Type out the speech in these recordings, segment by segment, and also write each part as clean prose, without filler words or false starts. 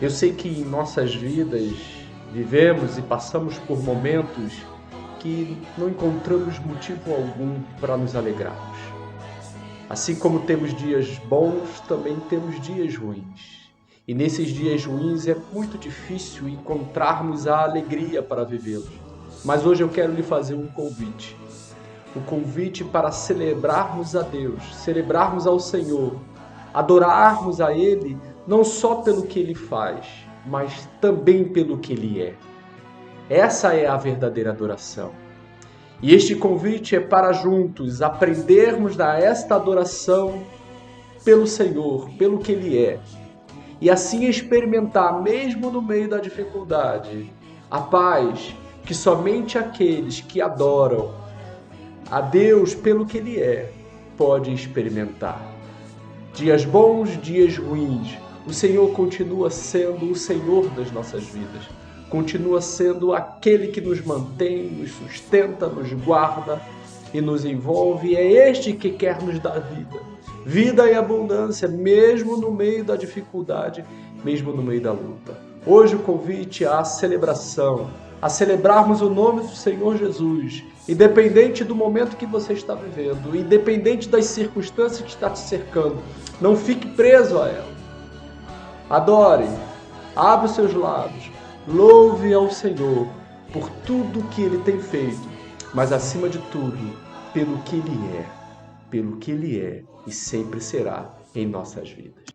Eu sei que em nossas vidas vivemos e passamos por momentos que não encontramos motivo algum para nos alegrarmos. Assim como temos dias bons, também temos dias ruins. E nesses dias ruins é muito difícil encontrarmos a alegria para vivê-los. Mas hoje eu quero lhe fazer um convite. Um convite para celebrarmos a Deus, celebrarmos ao Senhor, adorarmos a Ele não só pelo que Ele faz, mas também pelo que Ele é. Essa é a verdadeira adoração. E este convite é para juntos aprendermos a esta adoração pelo Senhor, pelo que Ele é. E assim experimentar, mesmo no meio da dificuldade, a paz que somente aqueles que adoram a Deus pelo que Ele é, pode experimentar. Dias bons, dias ruins, o Senhor continua sendo o Senhor das nossas vidas. Continua sendo aquele que nos mantém, nos sustenta, nos guarda e nos envolve. E é este que quer nos dar vida. Vida e abundância, mesmo no meio da dificuldade, mesmo no meio da luta. Hoje o convite à celebração, a celebrarmos o nome do Senhor Jesus, independente do momento que você está vivendo, independente das circunstâncias que está te cercando. Não fique preso a ela. Adore, abra os seus lábios, louve ao Senhor por tudo que Ele tem feito, mas acima de tudo, pelo que Ele é e sempre será em nossas vidas.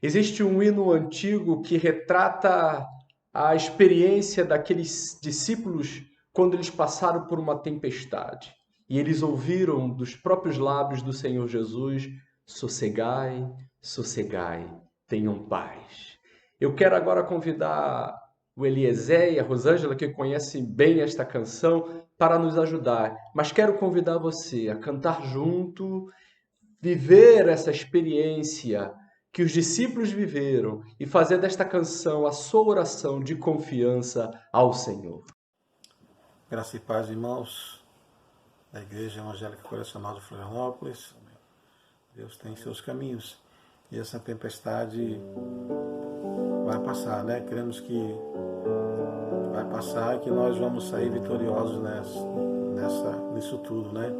Existe um hino antigo que retrata a experiência daqueles discípulos quando eles passaram por uma tempestade. E eles ouviram dos próprios lábios do Senhor Jesus: sossegai, sossegai, tenham paz. Eu quero agora convidar o Eliezer e a Rosângela, que conhecem bem esta canção, para nos ajudar. Mas quero convidar você a cantar junto, viver essa experiência que os discípulos viveram e fazer desta canção a sua oração de confiança ao Senhor. Graça e paz, irmãos da Igreja Evangélica Coracional de Florianópolis. Deus tem seus caminhos e essa tempestade vai passar, né? Queremos que vai passar e que nós vamos sair vitoriosos nisso tudo, né?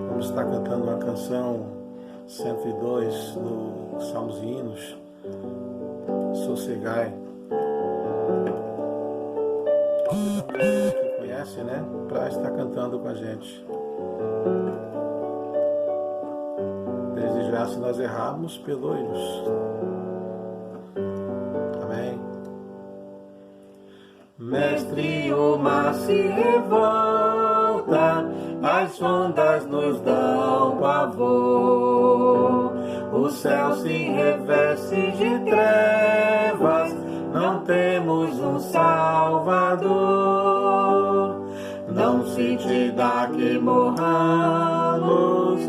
Vamos estar cantando uma canção 102 no Salmos e Hinos, Sossegai. Quem conhece, né? Para estar cantando com a gente. Desde já, se nós errarmos, perdoe-nos. Amém. Mestre, o mar se revolta, as ondas nos dão pavor, o céu se reveste de trevas, não temos um Salvador. Não se te dá que morramos,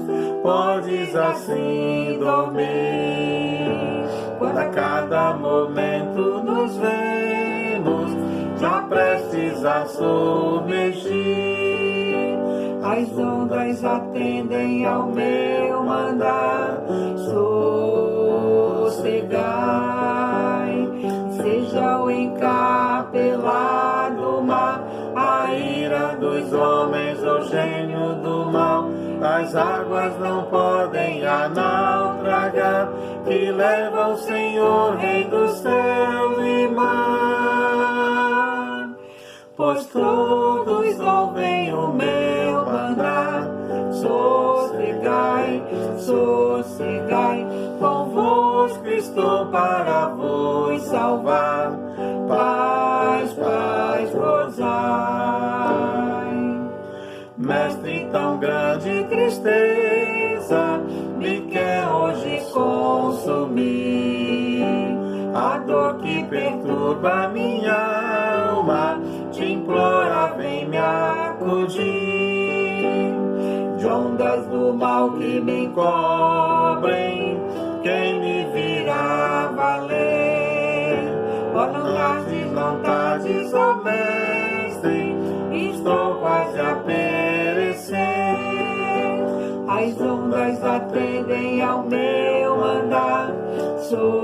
podes assim dormir. Quando a cada momento nos vemos já prestes a submergir. As ondas atendem ao meu mandar, sossegai. Seja o encapelado mar, a ira dos homens, o gênio do mal. As águas não podem a naufragar, que leva o Senhor, Rei do céu e mar. Pois todos ouvem o meu mandar, sossegai, sossegai, convosco estou para vos salvar. Paz, paz, gozai. Mestre, tão grande tristeza me quer hoje consumir. A dor que perturba minha alma te implora, vem me acudir. De ondas do mal que me encobrem, quem me virá valer? Ó, não tardes, ó Mestre, estou quase a perecer. As ondas atendem ao meu andar, sossegai.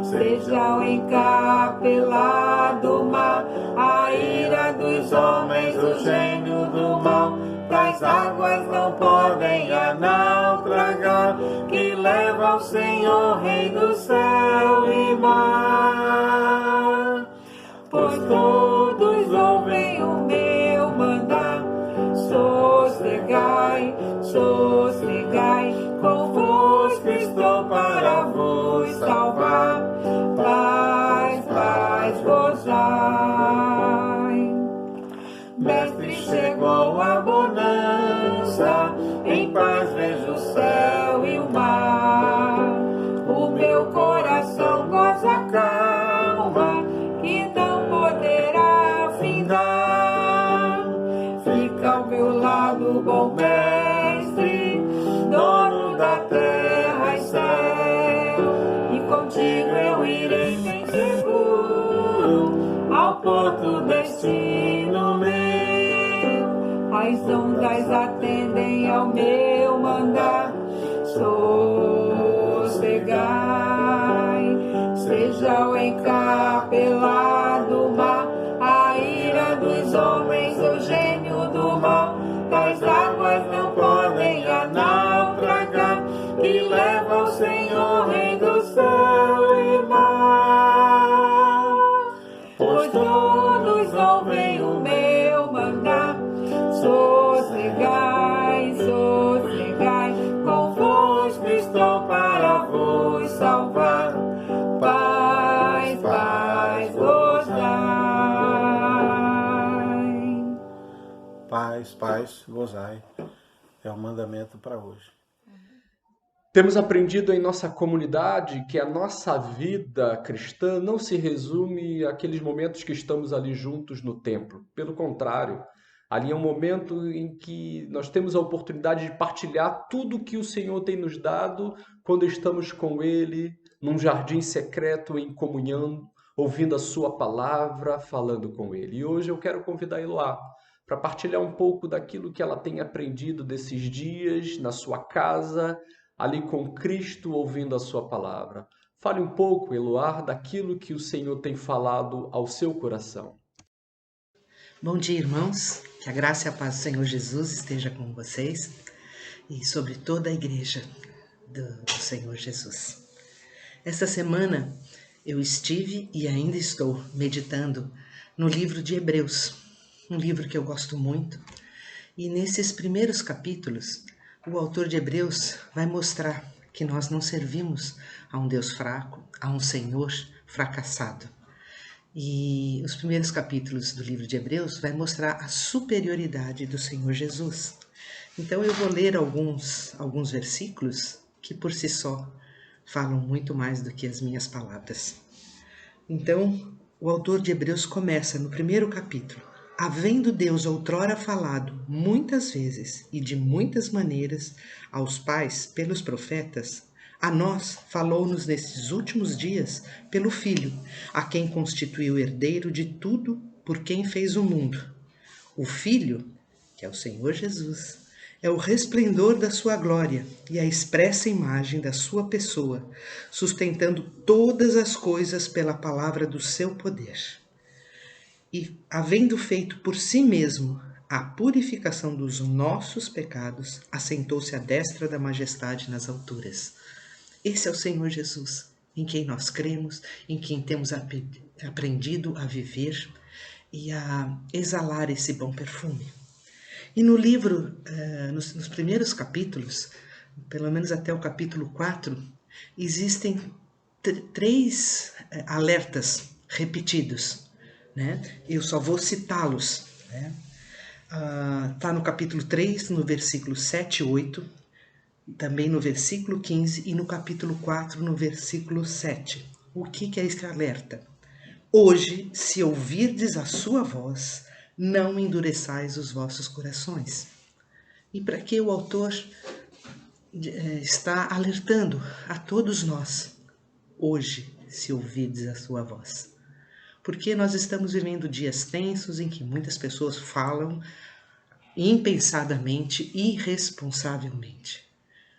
Seja o encapelado mar, a ira dos homens, o gênio do mal. Das águas não podem a naufragar, que leva ao Senhor, Rei do céu e mar. Pois todos ouvem o meu mandar, sossegai, sossegai, convosco estou para vos salvar. Paz, paz, gozai. Mestre, chegou a bonança, em paz vejo o céu e o mar. O meu coração goza calma, que não poderá findar. Fica ao meu lado, bom Mestre, dono da terra e céu, e contigo eu irei bem seguro ao porto destino meu. As ondas atendem ao meu mandar, sossegai. Seja o encapelado mar, a ira dos homens, o gênio do mal. Das águas não podem a naufragar, que leva ao Senhor, Rei do céu e mar. Pois todos ouvem o meu mandar, sossegai, sossegai, convosco estou para vos salvar. Paz, paz, gozai. Paz, paz, gozai. É o mandamento para hoje. Temos aprendido em nossa comunidade que a nossa vida cristã não se resume àqueles momentos que estamos ali juntos no templo. Pelo contrário, ali é um momento em que nós temos a oportunidade de partilhar tudo que o Senhor tem nos dado quando estamos com Ele, num jardim secreto, em comunhão, ouvindo a Sua palavra, falando com Ele. E hoje eu quero convidar a Eloá para partilhar um pouco daquilo que ela tem aprendido desses dias na sua casa, ali com Cristo, ouvindo a Sua palavra. Fale um pouco, Eloá, daquilo que o Senhor tem falado ao seu coração. Bom dia, irmãos. Que a graça e a paz do Senhor Jesus esteja com vocês e sobre toda a igreja do Senhor Jesus. Esta semana eu estive e ainda estou meditando no livro de Hebreus, um livro que eu gosto muito. E nesses primeiros capítulos, o autor de Hebreus vai mostrar que nós não servimos a um Deus fraco, a um Senhor fracassado. E os primeiros capítulos do livro de Hebreus vai mostrar a superioridade do Senhor Jesus. Então eu vou ler alguns versículos que por si só falam muito mais do que as minhas palavras. Então o autor de Hebreus começa no primeiro capítulo. Havendo Deus outrora falado muitas vezes e de muitas maneiras aos pais pelos profetas, A nós falou-nos nesses últimos dias pelo Filho, a quem constituiu herdeiro de tudo, por quem fez o mundo. O Filho, que é o Senhor Jesus, é o resplendor da sua glória e a expressa imagem da sua pessoa, sustentando todas as coisas pela palavra do seu poder. E, havendo feito por si mesmo a purificação dos nossos pecados, assentou-se à destra da majestade nas alturas. Esse é o Senhor Jesus, em quem nós cremos, em quem temos aprendido a viver e a exalar esse bom perfume. E no livro, nos primeiros capítulos, pelo menos até o capítulo 4, existem três alertas repetidos, né? Eu só vou citá-los, né? Está no capítulo 3, no versículo 7 e 8, também no versículo 15 e no capítulo 4, no versículo 7. O que é este alerta? Hoje, se ouvirdes a sua voz, não endureçais os vossos corações. E para que o autor está alertando a todos nós? Hoje, se ouvirdes a sua voz. Porque nós estamos vivendo dias tensos em que muitas pessoas falam impensadamente, irresponsavelmente.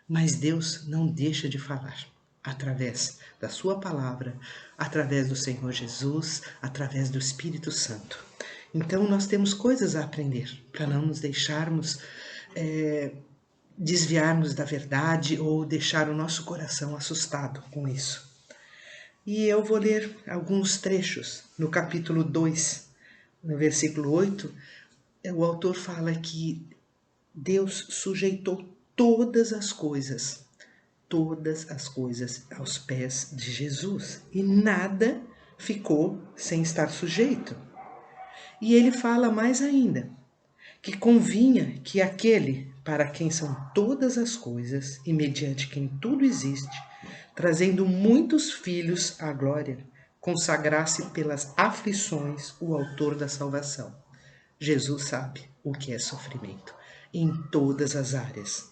Mas Deus não deixa de falar através da sua palavra, através do Senhor Jesus, através do Espírito Santo. Então nós temos coisas a aprender para não nos deixarmos desviarmos da verdade ou deixar o nosso coração assustado com isso. E eu vou ler alguns trechos. No capítulo 2, no versículo 8, o autor fala que Deus sujeitou todas as coisas aos pés de Jesus. E nada ficou sem estar sujeito. E ele fala mais ainda, que convinha que aquele para quem são todas as coisas e mediante quem tudo existe, trazendo muitos filhos à glória, consagrasse pelas aflições o autor da salvação. Jesus sabe o que é sofrimento em todas as áreas.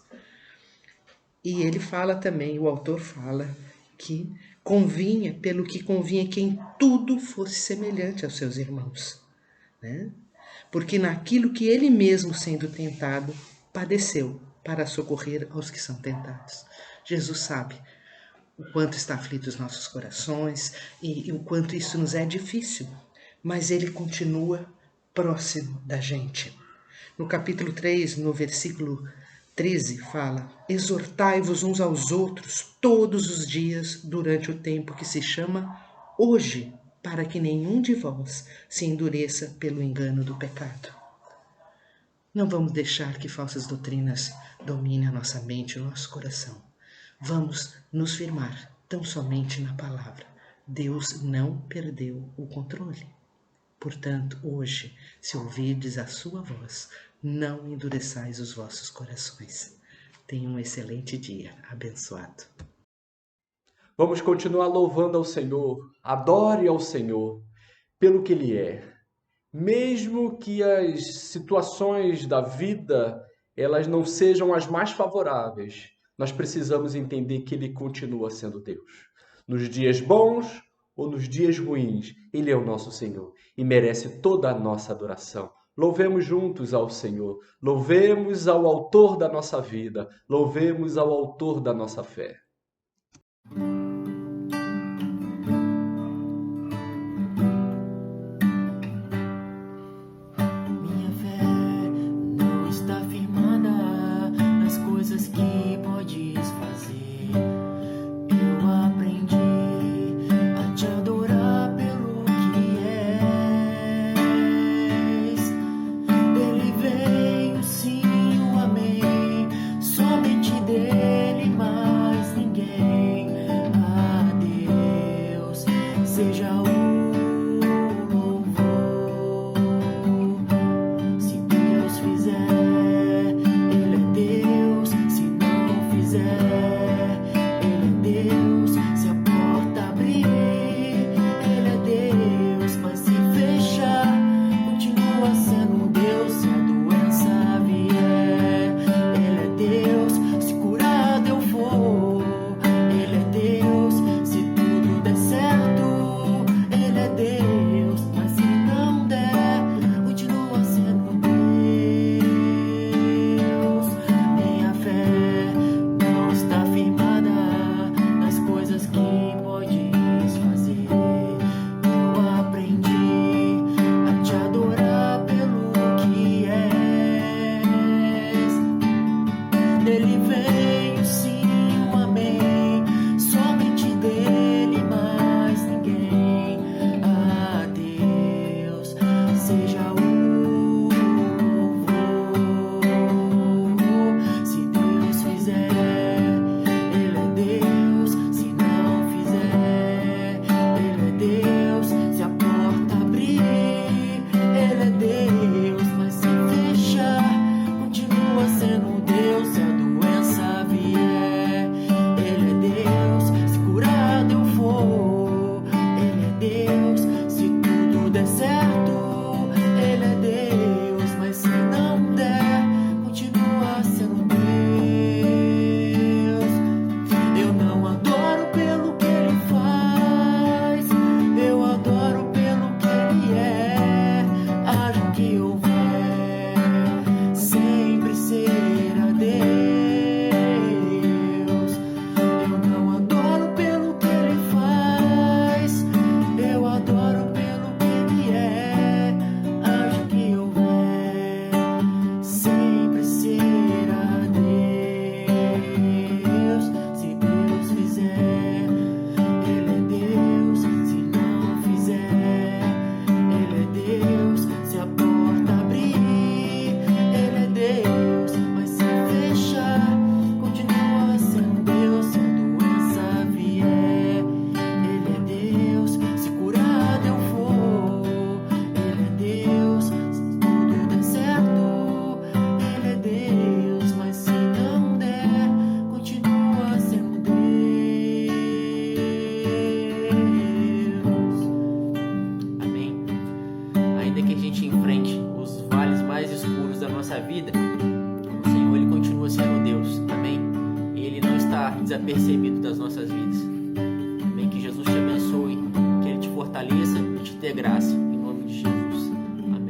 E ele fala também, o autor fala, que convinha, pelo que convinha que em tudo fosse semelhante aos seus irmãos, né? Porque naquilo que ele mesmo, sendo tentado, padeceu para socorrer aos que são tentados. Jesus sabe o quanto está aflito os nossos corações e o quanto isso nos é difícil, mas ele continua próximo da gente. No capítulo 3, no versículo 13, fala: exortai-vos uns aos outros todos os dias durante o tempo que se chama hoje, para que nenhum de vós se endureça pelo engano do pecado. Não vamos deixar que falsas doutrinas dominem a nossa mente e o nosso coração. Vamos nos firmar tão somente na palavra. Deus não perdeu o controle. Portanto, hoje, se ouvirdes a sua voz, não endureçais os vossos corações. Tenha um excelente dia, abençoado. Vamos continuar louvando ao Senhor, adore ao Senhor pelo que Ele é. Mesmo que as situações da vida elas não sejam as mais favoráveis, nós precisamos entender que Ele continua sendo Deus. Nos dias bons ou nos dias ruins, Ele é o nosso Senhor e merece toda a nossa adoração. Louvemos juntos ao Senhor, louvemos ao autor da nossa vida, louvemos ao autor da nossa fé. nossa vida, o Senhor ele continua sendo Deus, amém? Ele não está desapercebido das nossas vidas. Amém? Que Jesus te abençoe, que Ele te fortaleça e te dê graça, em nome de Jesus. Amém.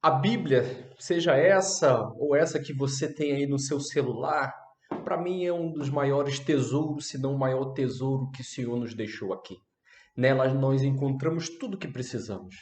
A Bíblia, seja essa ou essa que você tem aí no seu celular, para mim é um dos maiores tesouros, se não o maior tesouro que o Senhor nos deixou aqui. Nela nós encontramos tudo o que precisamos.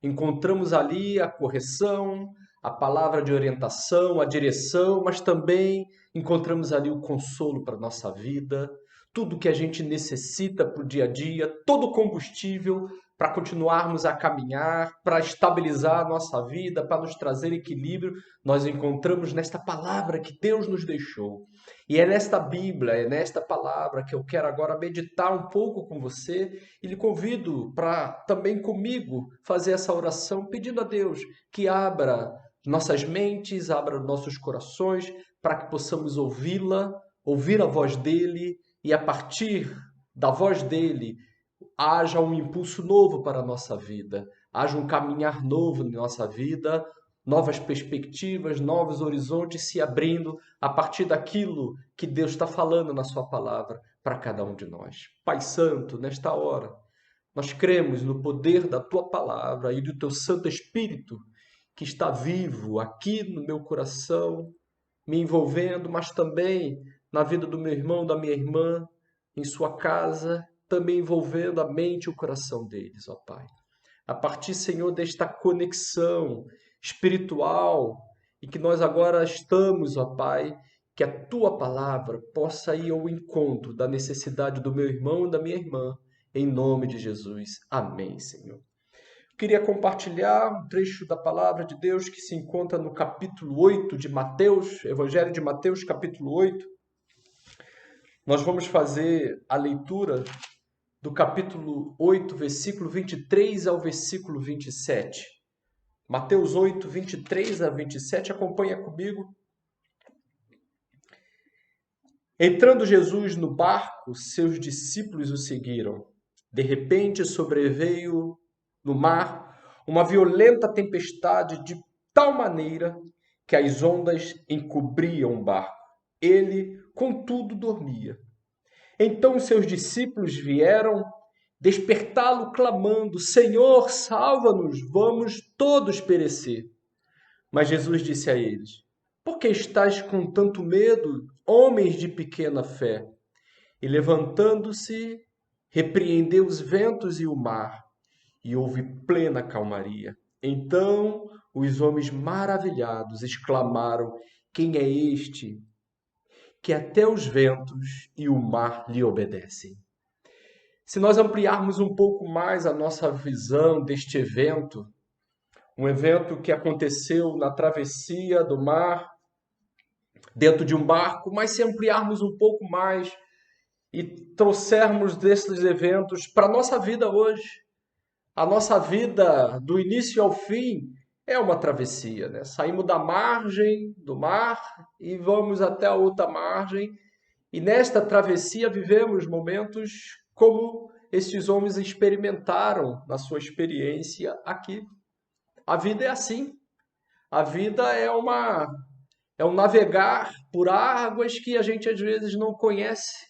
Encontramos ali a correção, a palavra de orientação, a direção, mas também encontramos ali o consolo para a nossa vida, tudo que a gente necessita para o dia a dia, todo o combustível para continuarmos a caminhar, para estabilizar a nossa vida, para nos trazer equilíbrio, nós encontramos nesta palavra que Deus nos deixou. E é nesta Bíblia, é nesta palavra que eu quero agora meditar um pouco com você e lhe convido para também comigo fazer essa oração pedindo a Deus que abra nossas mentes, abra nossos corações para que possamos ouvi-la, ouvir a voz dele e a partir da voz dele haja um impulso novo para a nossa vida, haja um caminhar novo na nossa vida, novas perspectivas, novos horizontes se abrindo a partir daquilo que Deus está falando na sua palavra para cada um de nós. Pai Santo, nesta hora, nós cremos no poder da tua palavra e do teu Santo Espírito que está vivo aqui no meu coração, me envolvendo, mas também na vida do meu irmão, da minha irmã, em sua casa, também envolvendo a mente e o coração deles, ó Pai. A partir, Senhor, desta conexão espiritual e que nós agora estamos, ó Pai, que a Tua palavra possa ir ao encontro da necessidade do meu irmão e da minha irmã, em nome de Jesus. Amém, Senhor. Eu queria compartilhar um trecho da palavra de Deus que se encontra no capítulo 8 de Mateus, Evangelho de Mateus, capítulo 8. Nós vamos fazer a leitura do capítulo 8, versículo 23 ao versículo 27. Mateus 8, 23 a 27, acompanha comigo. Entrando Jesus no barco, seus discípulos o seguiram. De repente sobreveio no mar uma violenta tempestade de tal maneira que as ondas encobriam o barco. Ele, contudo, dormia. Então os seus discípulos vieram despertá-lo, clamando: Senhor, salva-nos, vamos todos perecer. Mas Jesus disse a eles: Por que estáis com tanto medo, homens de pequena fé? E levantando-se, repreendeu os ventos e o mar, e houve plena calmaria. Então os homens maravilhados exclamaram: Quem é este que até os ventos e o mar lhe obedecem? Se nós ampliarmos um pouco mais a nossa visão deste evento, um evento que aconteceu na travessia do mar, dentro de um barco, mas se ampliarmos um pouco mais e trouxermos desses eventos para a nossa vida hoje, a nossa vida do início ao fim é uma travessia, né? Saímos da margem do mar e vamos até a outra margem, e nesta travessia vivemos momentos como esses homens experimentaram na sua experiência aqui. A vida é assim. A vida é um navegar por águas que a gente às vezes não conhece.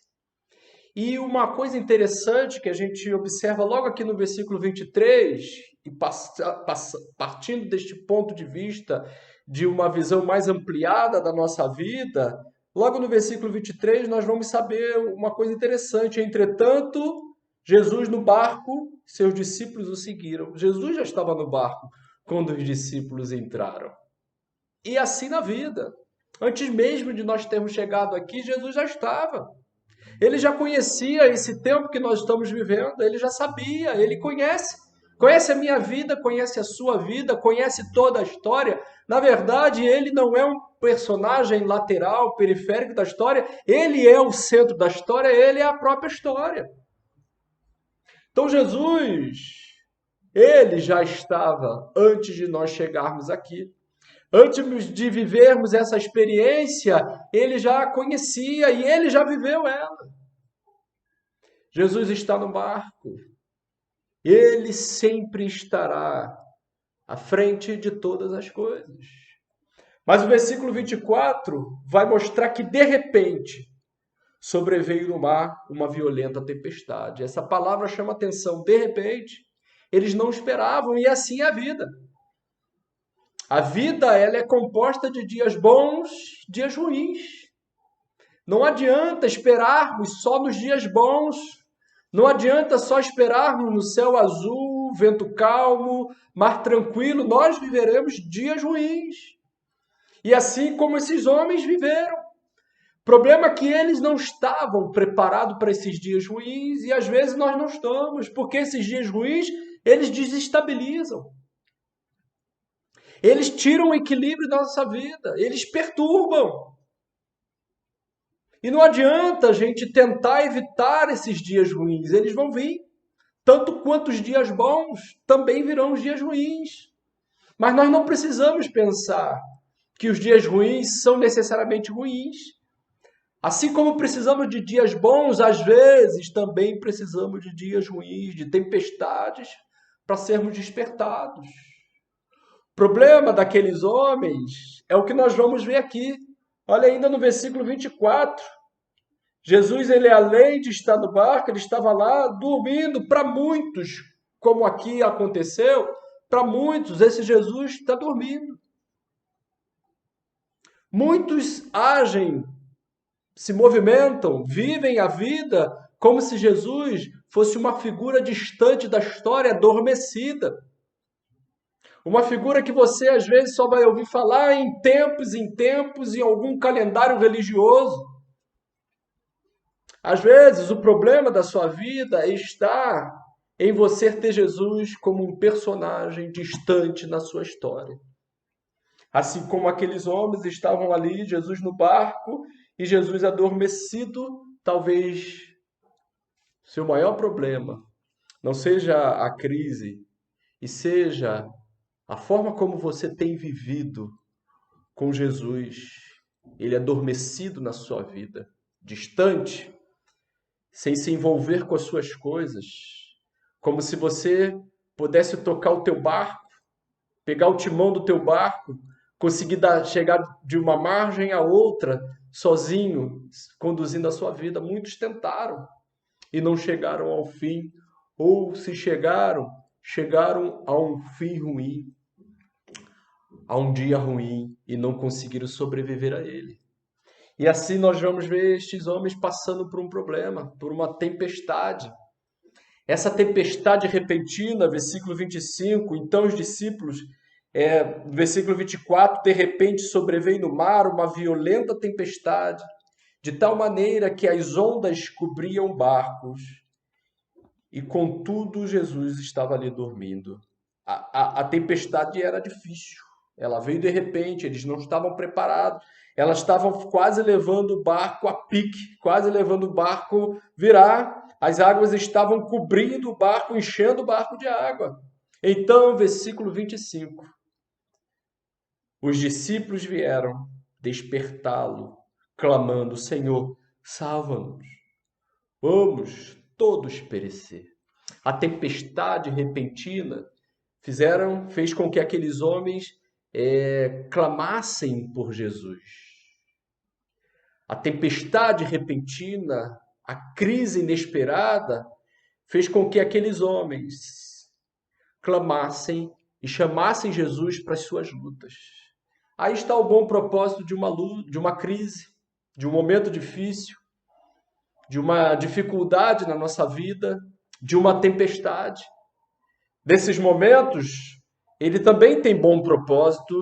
E uma coisa interessante que a gente observa logo aqui no versículo 23, e partindo deste ponto de vista de uma visão mais ampliada da nossa vida, logo no versículo 23 nós vamos saber uma coisa interessante. Entretanto, Jesus no barco, seus discípulos o seguiram. Jesus já estava no barco quando os discípulos entraram. E assim na vida. Antes mesmo de nós termos chegado aqui, Jesus já estava. Ele já conhecia esse tempo que nós estamos vivendo, ele já sabia, ele conhece. Conhece a minha vida, conhece a sua vida, conhece toda a história. Na verdade, ele não é um personagem lateral, periférico da história, ele é o centro da história, ele é a própria história. Então Jesus, ele já estava antes de nós chegarmos aqui. Antes de vivermos essa experiência, ele já conhecia e ele já viveu ela. Jesus está no barco. Ele sempre estará à frente de todas as coisas. Mas o versículo 24 vai mostrar que, de repente, sobreveio no mar uma violenta tempestade. Essa palavra chama atenção. De repente, eles não esperavam, e assim é a vida. A vida, ela é composta de dias bons, dias ruins. Não adianta esperarmos só nos dias bons. Não adianta só esperarmos no céu azul, vento calmo, mar tranquilo. Nós viveremos dias ruins. E assim como esses homens viveram. O problema é que eles não estavam preparados para esses dias ruins, e às vezes nós não estamos, porque esses dias ruins, eles desestabilizam. Eles tiram o equilíbrio da nossa vida, eles perturbam. E não adianta a gente tentar evitar esses dias ruins, eles vão vir. Tanto quanto os dias bons, também virão os dias ruins. Mas nós não precisamos pensar que os dias ruins são necessariamente ruins. Assim como precisamos de dias bons, às vezes também precisamos de dias ruins, de tempestades, para sermos despertados. O problema daqueles homens é o que nós vamos ver aqui. Olha ainda no versículo 24. Jesus, ele além de estar no barco, ele estava lá dormindo. Para muitos, como aqui aconteceu, para muitos esse Jesus está dormindo. Muitos agem, se movimentam, vivem a vida como se Jesus fosse uma figura distante da história, adormecida. Uma figura que você, às vezes, só vai ouvir falar em tempos, em algum calendário religioso. Às vezes, o problema da sua vida está em você ter Jesus como um personagem distante na sua história. Assim como aqueles homens estavam ali, Jesus no barco e Jesus adormecido, talvez seu maior problema não seja a crise, e seja a forma como você tem vivido com Jesus, ele adormecido na sua vida, distante, sem se envolver com as suas coisas, como se você pudesse tocar o teu barco, pegar o timão do teu barco, conseguir chegar de uma margem a outra, sozinho, conduzindo a sua vida. Muitos tentaram e não chegaram ao fim, ou se chegaram a um fim ruim, a um dia ruim, e não conseguiram sobreviver a ele. E assim nós vamos ver estes homens passando por um problema, por uma tempestade. Essa tempestade repentina, versículo 25, então os discípulos, versículo 24, de repente sobreveio no mar uma violenta tempestade, de tal maneira que as ondas cobriam barcos, e contudo Jesus estava ali dormindo. A tempestade era difícil, ela veio de repente, eles não estavam preparados, elas estavam quase levando o barco a pique, quase levando o barco virar, as águas estavam cobrindo o barco, enchendo o barco de água. Então, versículo 25, os discípulos vieram despertá-lo, clamando: Senhor, salva-nos, vamos todos perecer. A tempestade repentina fez com que aqueles homens clamassem por Jesus. A tempestade repentina, a crise inesperada, fez com que aqueles homens clamassem e chamassem Jesus para as suas lutas. Aí está o bom propósito de uma luta, de uma crise, de um momento difícil, de uma dificuldade na nossa vida, de uma tempestade. Desses momentos, ele também tem bom propósito,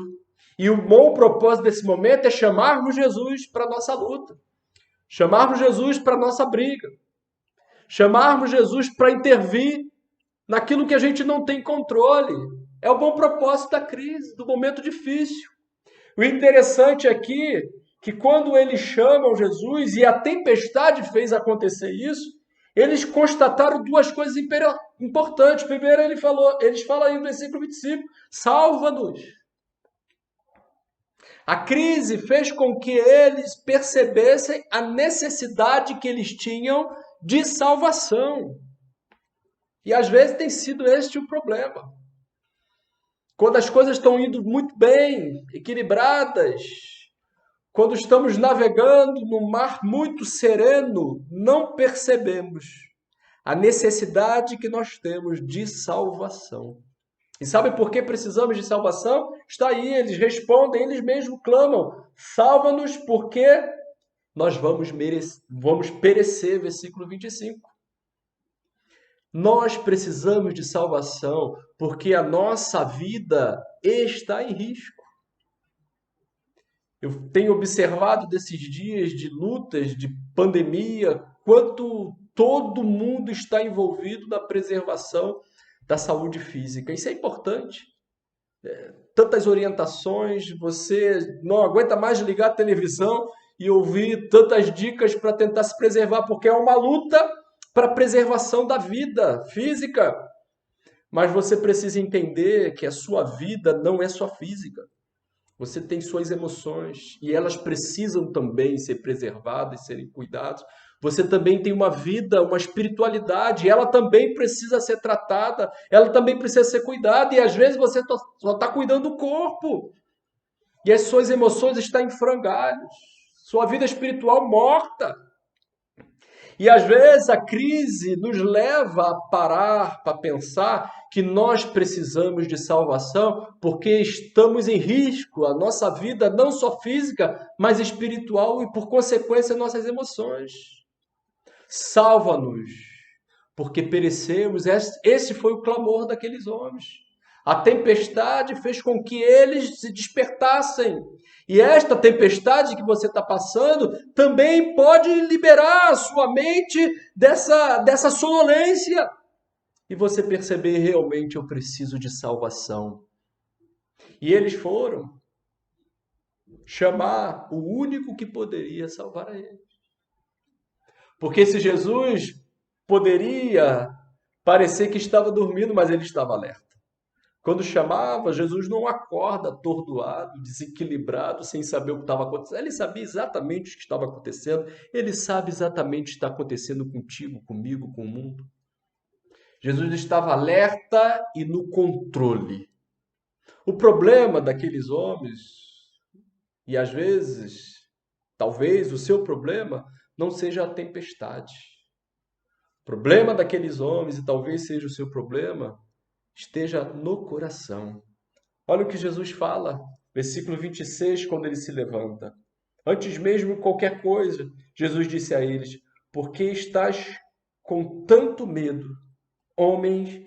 e o bom propósito desse momento é chamarmos Jesus para a nossa luta, chamarmos Jesus para a nossa briga, chamarmos Jesus para intervir naquilo que a gente não tem controle. É o bom propósito da crise, do momento difícil. O interessante aqui é que quando eles chamam Jesus, e a tempestade fez acontecer isso, eles constataram duas coisas importantes. Primeiro, eles falam aí no versículo 25, salva-nos. A crise fez com que eles percebessem a necessidade que eles tinham de salvação. E às vezes tem sido este o problema. Quando as coisas estão indo muito bem, equilibradas, quando estamos navegando num mar muito sereno, não percebemos a necessidade que nós temos de salvação. E sabe por que precisamos de salvação? Está aí, eles respondem, eles mesmos clamam, salva-nos porque nós vamos perecer, versículo 25. Nós precisamos de salvação porque a nossa vida está em risco. Eu tenho observado desses dias de lutas, de pandemia, quanto todo mundo está envolvido na preservação da saúde física. Isso é importante. Tantas orientações, você não aguenta mais ligar a televisão e ouvir tantas dicas para tentar se preservar, porque é uma luta para a preservação da vida física. Mas você precisa entender que a sua vida não é só física. Você tem suas emoções e elas precisam também ser preservadas e serem cuidadas. Você também tem uma vida, uma espiritualidade, ela também precisa ser tratada, ela também precisa ser cuidada, e às vezes você só está cuidando do corpo, e as suas emoções estão em frangalhos, sua vida espiritual morta. E às vezes a crise nos leva a parar para pensar que nós precisamos de salvação porque estamos em risco, a nossa vida não só física, mas espiritual e por consequência nossas emoções. Salva-nos, porque perecemos. Esse foi o clamor daqueles homens. A tempestade fez com que eles se despertassem. E esta tempestade que você está passando também pode liberar a sua mente dessa sonolência. E você perceber, realmente eu preciso de salvação. E eles foram chamar o único que poderia salvar a eles. Porque se Jesus poderia parecer que estava dormindo, mas ele estava alerta. Quando chamava, Jesus não acorda atordoado, desequilibrado, sem saber o que estava acontecendo. Ele sabia exatamente o que estava acontecendo. Ele sabe exatamente o que está acontecendo contigo, comigo, com o mundo. Jesus estava alerta e no controle. O problema daqueles homens, e às vezes, talvez o seu problema, não seja a tempestade. O problema daqueles homens, e talvez seja o seu problema, esteja no coração. Olha o que Jesus fala, versículo 26, quando ele se levanta. Antes mesmo de qualquer coisa, Jesus disse a eles: por que estás com tanto medo, homens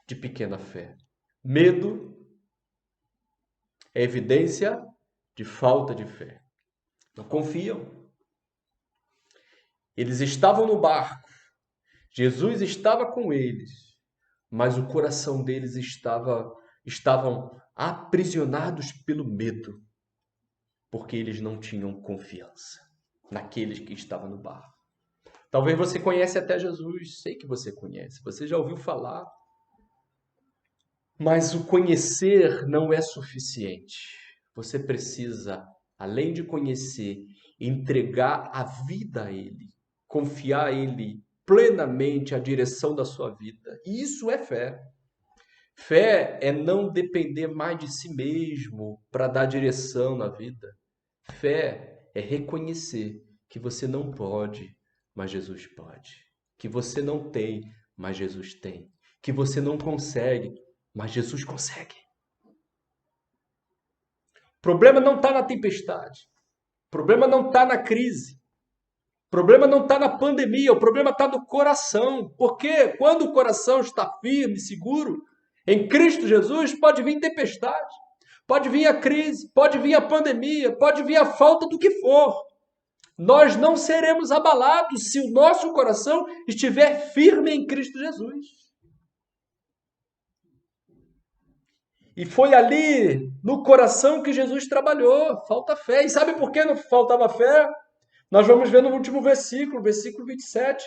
de pequena fé? Medo é evidência de falta de fé. Não confiam. Eles estavam no barco, Jesus estava com eles, mas o coração deles estavam aprisionados pelo medo, porque eles não tinham confiança naqueles que estavam no barco. Talvez você conhece até Jesus, sei que você conhece, você já ouviu falar, mas o conhecer não é suficiente. Você precisa, além de conhecer, entregar a vida a Ele, confiar a Ele plenamente a direção da sua vida. E isso é fé. Fé é não depender mais de si mesmo para dar direção na vida. Fé é reconhecer que você não pode, mas Jesus pode. Que você não tem, mas Jesus tem. Que você não consegue, mas Jesus consegue. O problema não está na tempestade. O problema não está na crise. O problema não está na pandemia. O problema está no coração. Porque quando o coração está firme, seguro, em Cristo Jesus, pode vir tempestade. Pode vir a crise, pode vir a pandemia, pode vir a falta do que for. Nós não seremos abalados se o nosso coração estiver firme em Cristo Jesus. E foi ali no coração que Jesus trabalhou. Falta fé. E sabe por que não faltava fé? Nós vamos ver no último versículo 27.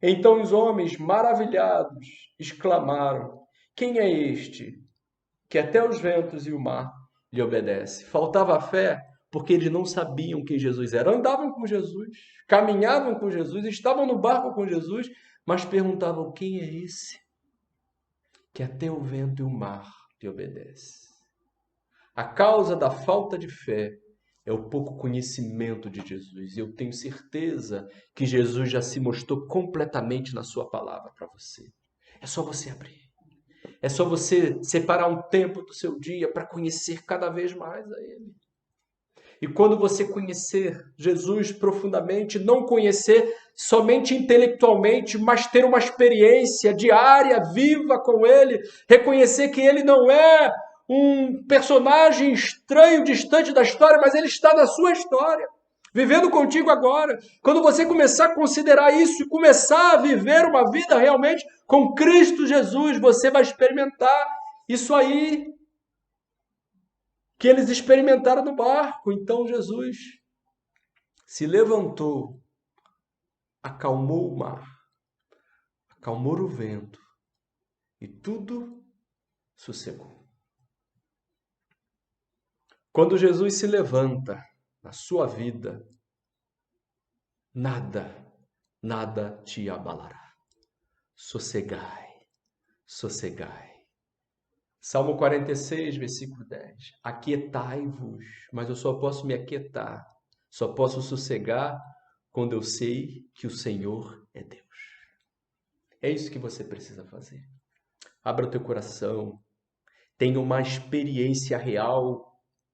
Então os homens, maravilhados, exclamaram: quem é este que até os ventos e o mar lhe obedecem? Faltava fé porque eles não sabiam quem Jesus era. Andavam com Jesus, caminhavam com Jesus, estavam no barco com Jesus, mas perguntavam: quem é esse que até o vento e o mar lhe obedecem? A causa da falta de fé é o pouco conhecimento de Jesus. E eu tenho certeza que Jesus já se mostrou completamente na sua palavra para você. É só você abrir. É só você separar um tempo do seu dia para conhecer cada vez mais a Ele. E quando você conhecer Jesus profundamente, não conhecer somente intelectualmente, mas ter uma experiência diária, viva com Ele, reconhecer que Ele não é um personagem estranho, distante da história, mas Ele está na sua história, vivendo contigo agora. Quando você começar a considerar isso e começar a viver uma vida realmente com Cristo Jesus, você vai experimentar isso aí que eles experimentaram no barco. Então Jesus se levantou, acalmou o mar, acalmou o vento e tudo sossegou. Quando Jesus se levanta na sua vida, nada te abalará. Sossegai, sossegai. Salmo 46, versículo 10. Aquietai-vos, mas eu só posso me aquietar, só posso sossegar quando eu sei que o Senhor é Deus. É isso que você precisa fazer. Abra o teu coração, tenha uma experiência real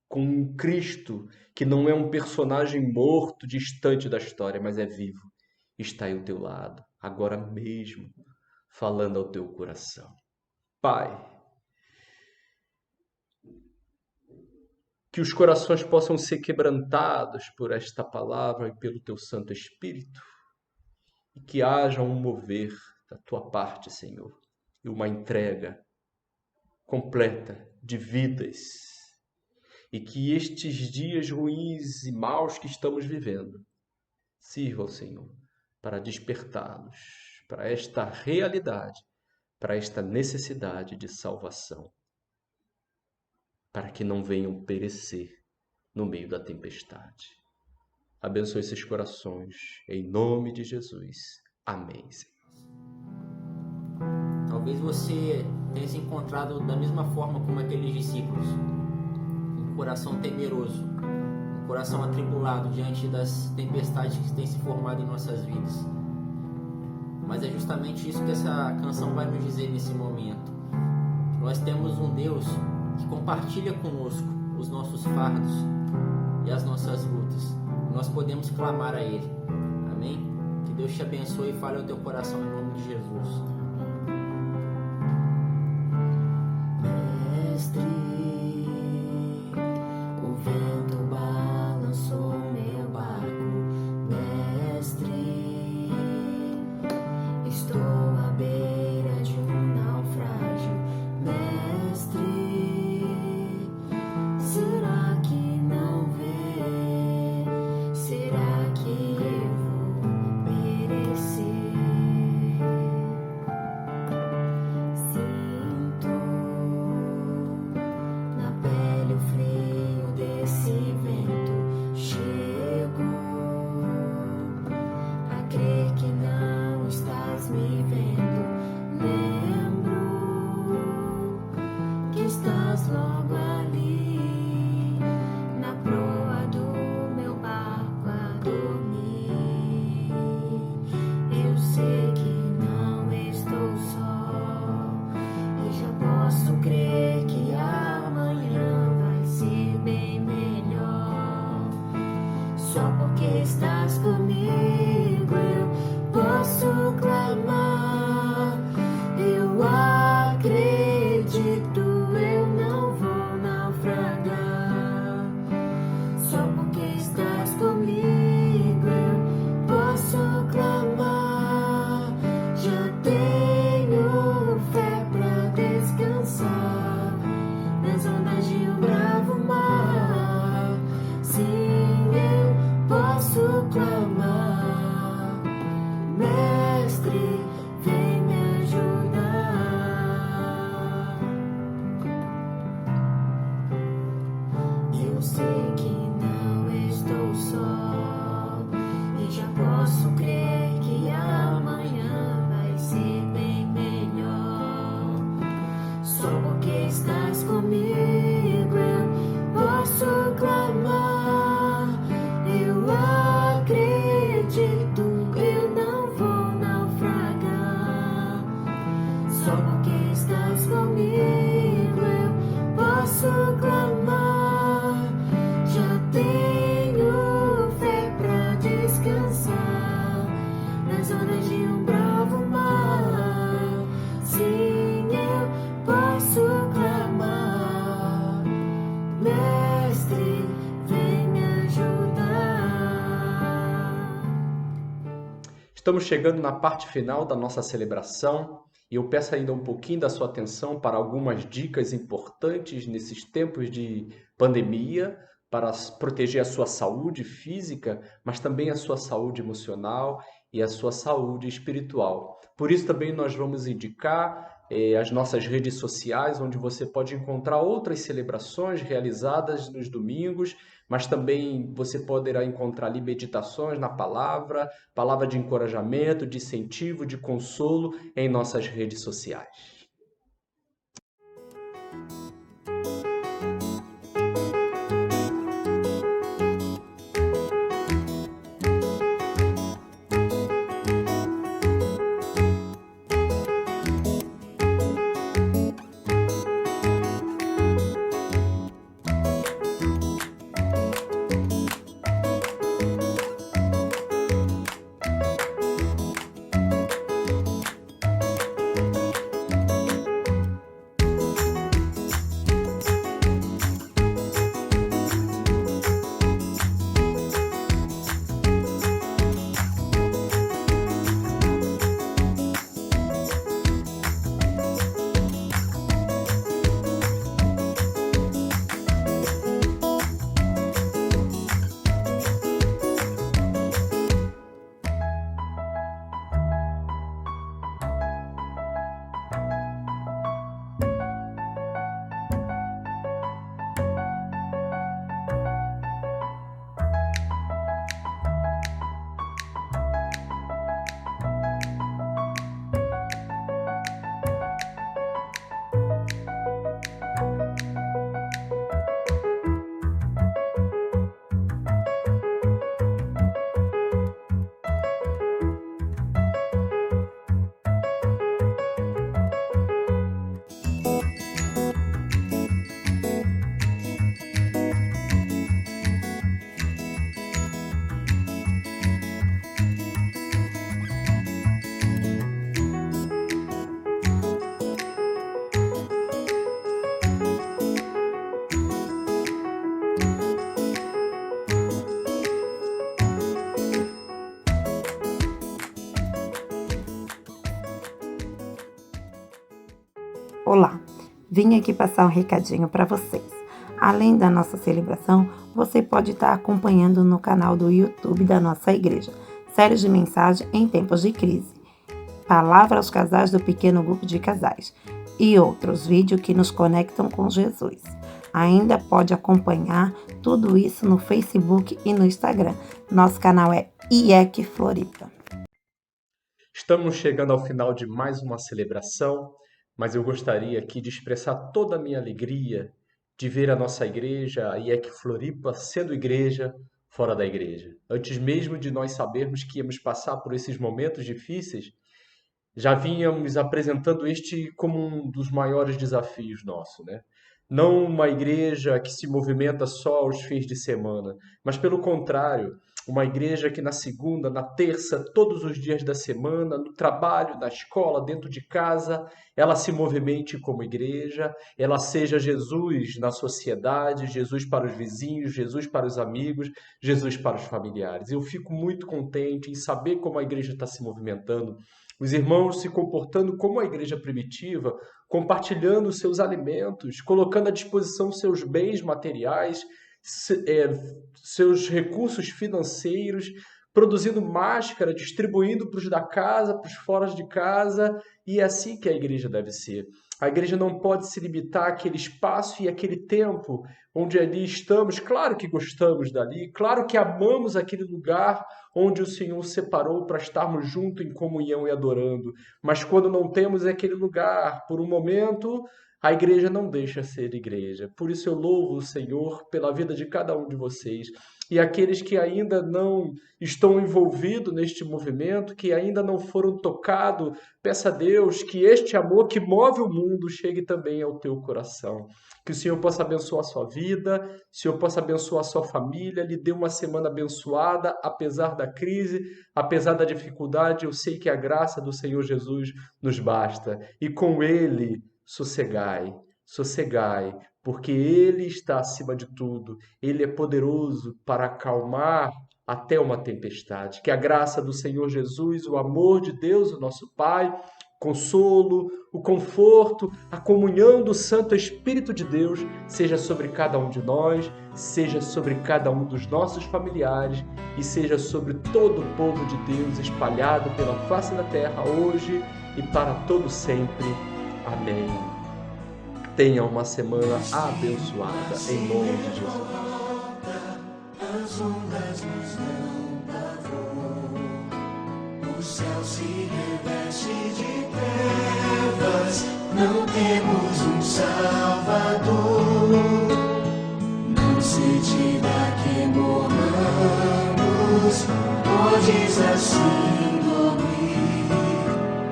com um Cristo que não é um personagem morto, distante da história, mas é vivo. Está aí ao teu lado, agora mesmo, falando ao teu coração. Pai, que os corações possam ser quebrantados por esta palavra e pelo teu Santo Espírito, e que haja um mover da tua parte, Senhor, e uma entrega completa de vidas, e que estes dias ruins e maus que estamos vivendo sirvam, Senhor, para despertá-los para esta realidade, para esta necessidade de salvação. para que não venham perecer no meio da tempestade. Abençoe esses corações, em nome de Jesus. Amém, Senhor. Talvez você tenha se encontrado da mesma forma como aqueles discípulos, um coração temeroso, um coração atribulado diante das tempestades que têm se formado em nossas vidas. Mas é justamente isso que essa canção vai nos dizer nesse momento. Nós temos um Deus que compartilha conosco os nossos fardos e as nossas lutas. Nós podemos clamar a Ele. Amém? Que Deus te abençoe e fale ao teu coração em nome de Jesus. Mestre, o vento balançou meu barco. Mestre, estou à beira de um naufrágio. Mestre, será que não vê? Será que eu vou perecer? Sinto na pele o frio desse vento. Chego a crer que não estás me vendo. Lembro que estás logo ali, na proa do meu barco a dormir. Eu sei que não estou só, e já posso crer que amanhã vai ser bem melhor. Só porque estás comigo eu posso clamar. Eu acredito, eu não vou naufragar. Só porque estás comigo eu posso clamar. Já tenho fé pra descansar nas ondas de um bravo mar. Sim, eu posso clamar. Mestre, vem me ajudar. Eu sei que não estou só, e já posso crer que amanhã vai ser bem melhor. Só porque estás comigo eu posso clamar. Eu acredito, eu não vou naufragar. Só porque estás comigo eu posso clamar. Já tenho fé pra descansar nas ondas de um bravo mar. Sim, eu posso clamar. Mestre, vem me ajudar. Estamos chegando na parte final da nossa celebração e eu peço ainda um pouquinho da sua atenção para algumas dicas importantes nesses tempos de pandemia para proteger a sua saúde física, mas também a sua saúde emocional e a sua saúde espiritual. Por isso também nós vamos indicar as nossas redes sociais, onde você pode encontrar outras celebrações realizadas nos domingos, mas também você poderá encontrar ali meditações na palavra, palavra de encorajamento, de incentivo, de consolo em nossas redes sociais. Olá, vim aqui passar um recadinho para vocês. Além da nossa celebração, você pode estar acompanhando no canal do YouTube da nossa igreja, séries de mensagem em tempos de crise, palavra aos casais do pequeno grupo de casais e outros vídeos que nos conectam com Jesus. Ainda pode acompanhar tudo isso no Facebook e no Instagram. Nosso canal é IEC Floripa. Estamos chegando ao final de mais uma celebração, mas eu gostaria aqui de expressar toda a minha alegria de ver a nossa igreja, a IEC Floripa, sendo igreja fora da igreja. Antes mesmo de nós sabermos que íamos passar por esses momentos difíceis, já vínhamos apresentando este como um dos maiores desafios nossos, né? Não uma igreja que se movimenta só aos fins de semana, mas pelo contrário, uma igreja que na segunda, na terça, todos os dias da semana, no trabalho, na escola, dentro de casa, ela se movimente como igreja, ela seja Jesus na sociedade, Jesus para os vizinhos, Jesus para os amigos, Jesus para os familiares. Eu fico muito contente em saber como a igreja está se movimentando, os irmãos se comportando como a igreja primitiva, compartilhando seus alimentos, colocando à disposição seus bens materiais, seus recursos financeiros, produzindo máscara, distribuindo para os da casa, para os fora de casa, e é assim que a igreja deve ser. A igreja não pode se limitar àquele espaço e àquele tempo onde ali estamos. Claro que gostamos dali, claro que amamos aquele lugar onde o Senhor separou para estarmos juntos em comunhão e adorando. Mas quando não temos aquele lugar, por um momento, a igreja não deixa ser igreja. Por isso eu louvo o Senhor pela vida de cada um de vocês. E aqueles que ainda não estão envolvidos neste movimento, que ainda não foram tocados, peça a Deus que este amor que move o mundo chegue também ao teu coração. Que o Senhor possa abençoar a sua vida, o Senhor possa abençoar a sua família, lhe dê uma semana abençoada, apesar da crise, apesar da dificuldade. Eu sei que a graça do Senhor Jesus nos basta. E com Ele, sossegai, sossegai, porque Ele está acima de tudo. Ele é poderoso para acalmar até uma tempestade. Que a graça do Senhor Jesus, o amor de Deus, o nosso Pai, consolo, o conforto, a comunhão do Santo Espírito de Deus seja sobre cada um de nós, seja sobre cada um dos nossos familiares e seja sobre todo o povo de Deus espalhado pela face da terra hoje e para todo sempre. Amém. Tenha uma semana abençoada, em nome de Jesus. As ondas nos dão pavor, o céu se reveste de trevas, não temos um Salvador. Não se diga que morramos, podes assim dormir,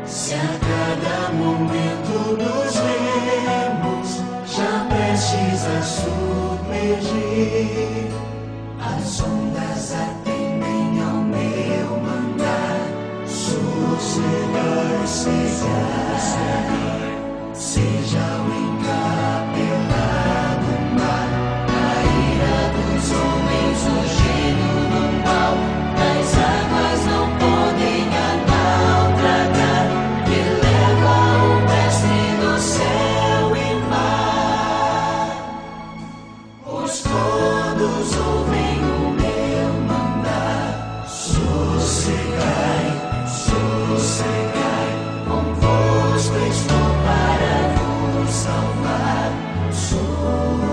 se a cada momento nos vemos já prestes a submergir. As ondas atendem ao meu mandar, sossegai, seja o encapelado mar, a ira dos homens, o gênio do mal, das águas não podem a naufragar, que leva o mestre do céu e mar. Os todos ouvem o meu mandar, sossegai, sossegai, convosco estou para vos salvar, sossegai.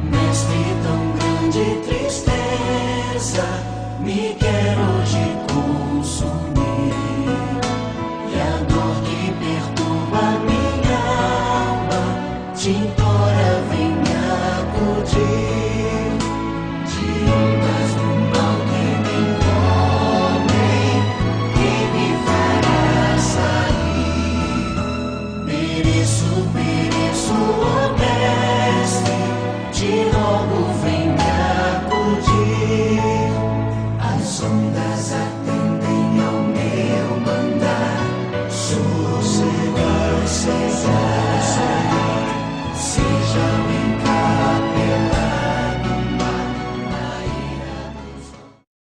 Mestre, tão grande tristeza me quer hoje consumir, e a dor que perturba minha alma te implora, vem me acudir. De ondas do mal que me envolvem, quem me fará sair? Pereço, pereço.